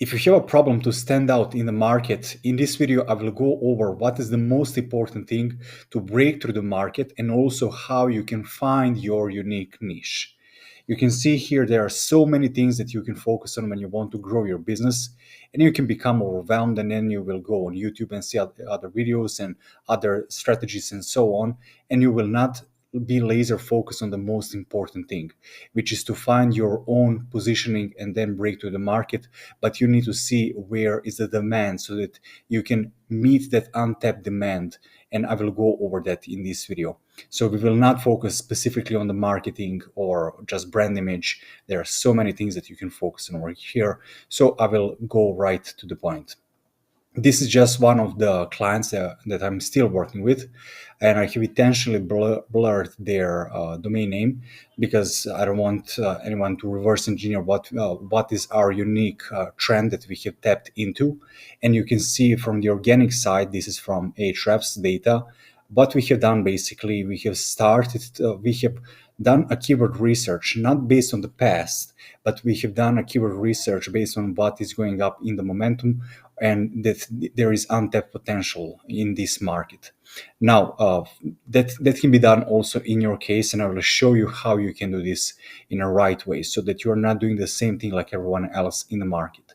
If you have a problem to stand out in the market, in this video, I will go over what is the most important thing to break through the market and also how you can find your unique niche. You can see here there are so many things that you can focus on when you want to grow your business, and you can become overwhelmed, and then you will go on YouTube and see other videos and other strategies and so on, and you will not be laser focused on the most important thing, which is to find your own positioning and then break to the market. But you need to see where is the demand so that you can meet that untapped demand, and I will go over that in this video. So we will not focus specifically on the marketing or just brand image. There are so many things that you can focus on over here, so I will go right to the point. This is just one of the clients that I'm still working with, and I have intentionally blurred their domain name because I don't want anyone to reverse engineer what is our unique trend that we have tapped into. And you can see from the organic side, this is from Ahrefs data. What we have done basically, we have done a keyword research, not based on the past, but we have done a keyword research based on what is going up in the momentum, and that there is untapped potential in this market. Now, that can be done also in your case, and I will show you how you can do this in a right way so that you are not doing the same thing like everyone else in the market.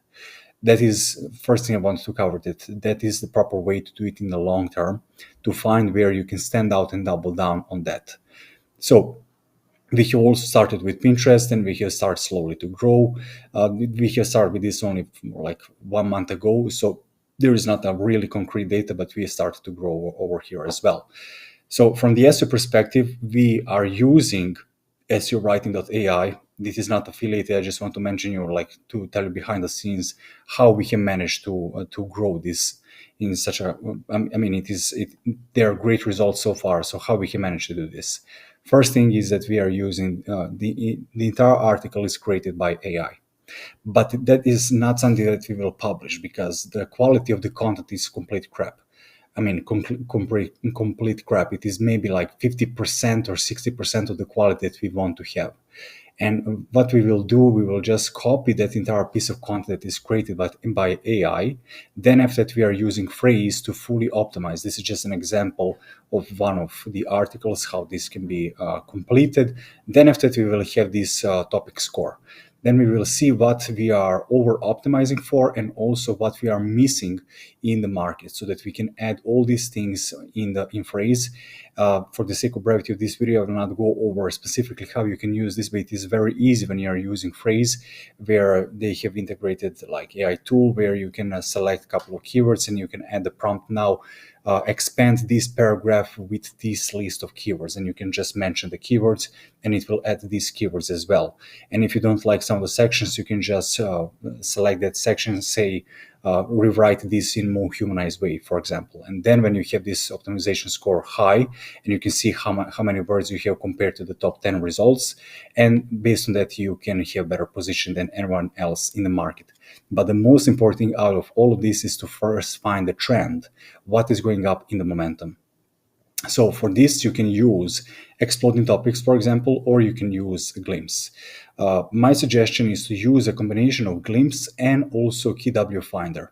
That is first thing I want to cover. That is the proper way to do it in the long term, to find where you can stand out and double down on that. So we have also started with Pinterest, and we have started slowly to grow. We have started with this only like 1 month ago, so there is not a really concrete data, but we started to grow over here as well. So from the SEO perspective, we are using SEOwriting.ai. This is not affiliated. I just want to mention you, like, to tell you behind the scenes how we can manage to grow this in such a. I mean, there are great results so far. So how we can manage to do this? First thing is that we are using the entire article is created by AI, but that is not something that we will publish because the quality of the content is complete crap. I mean, complete crap. It is maybe like 50% or 60% of the quality that we want to have. And what we will do, we will just copy that entire piece of content that is created by AI. Then after that, we are using Frase to fully optimize. This is just an example of one of the articles, how this can be completed. Then after that, we will have this topic score. Then we will see what we are over optimizing for and also what we are missing in the market so that we can add all these things in Frase. For the sake of brevity of this video, I will not go over specifically how you can use this, but it is very easy when you are using Frase, where they have integrated like AI tool where you can select a couple of keywords and you can add the prompt now. Expand this paragraph with this list of keywords, and you can just mention the keywords and it will add these keywords as well. And if you don't like some of the sections, you can just select that section, say rewrite this in more humanized way, for example. And then when you have this optimization score high, and you can see how many words you have compared to the top 10 results, and based on that you can have better position than anyone else in the market. But the most important thing out of all of this is to first find the trend, what is going up in the momentum. So for this, you can use exploding topics, for example, or you can use Glimpse. My suggestion is to use a combination of Glimpse and also KWFinder.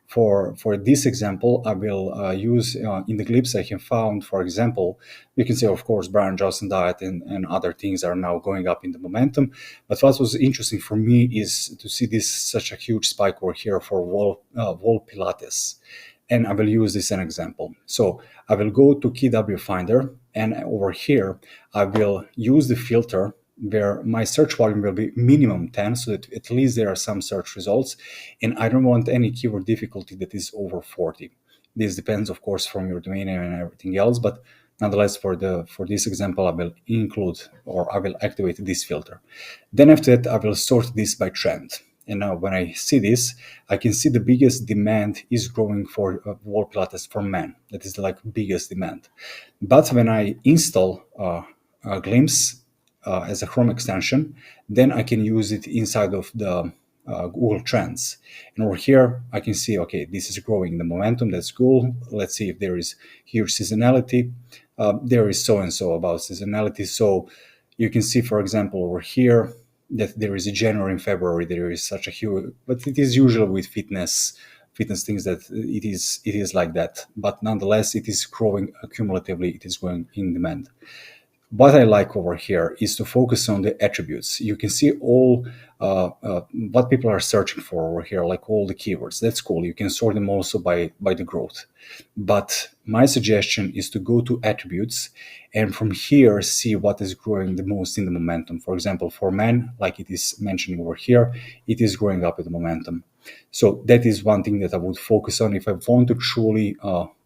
For this example, I will use in the Glimpse I have found, for example, you can say, of course, Brian Johnson diet and other things are now going up in the momentum. But what was interesting for me is to see this such a huge spike over here for wall Pilates. And I will use this as an example. So I will go to KWFinder, and over here, I will use the filter where my search volume will be minimum 10, so that at least there are some search results. And I don't want any keyword difficulty that is over 40. This depends, of course, from your domain name and everything else, but nonetheless, for this example, I will include, or I will activate this filter. Then after that, I will sort this by trend. And now when I see this, I can see the biggest demand is growing for wall Pilates for men. That is like biggest demand. But when I install Glimpse as a Chrome extension, then I can use it inside of the Google Trends. And over here, I can see, okay, this is growing the momentum. That's cool. Let's see if there is here seasonality. There is so-and-so about seasonality. So you can see, for example, over here, that there is a January and February, there is such a huge, but it is usually with fitness things that it is like that. But nonetheless, it is growing cumulatively, it is going in demand. What I like over here is to focus on the attributes. You can see all what people are searching for over here, like all the keywords. That's cool. You can sort them also by the growth. But my suggestion is to go to attributes and from here see what is growing the most in the momentum. For example, for men, like it is mentioned over here, it is growing up with the momentum. So that is one thing that I would focus on if I want to truly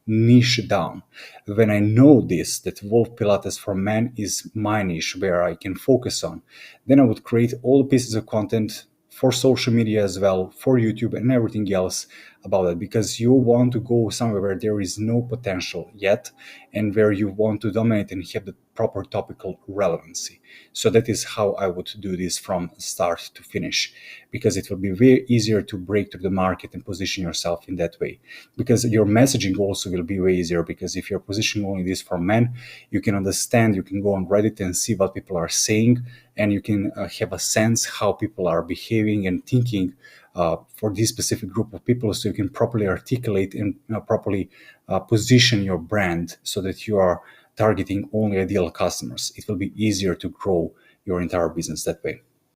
niche down. When I know this, that Wolf Pilates for men is my niche where I can focus on, then I would create all the pieces of content for social media as well, for YouTube and everything else about it, because you want to go somewhere where there is no potential yet and where you want to dominate and have the proper topical relevancy. So that is how I would do this from start to finish, because it will be way easier to break through the market and position yourself in that way. Because your messaging also will be way easier, because if you're positioning only this for men, you can understand, you can go on Reddit and see what people are saying, and you can have a sense how people are behaving and thinking for this specific group of people, so you can properly articulate and properly position your brand so that you are targeting only ideal customers. It will be easier to grow your entire business that way.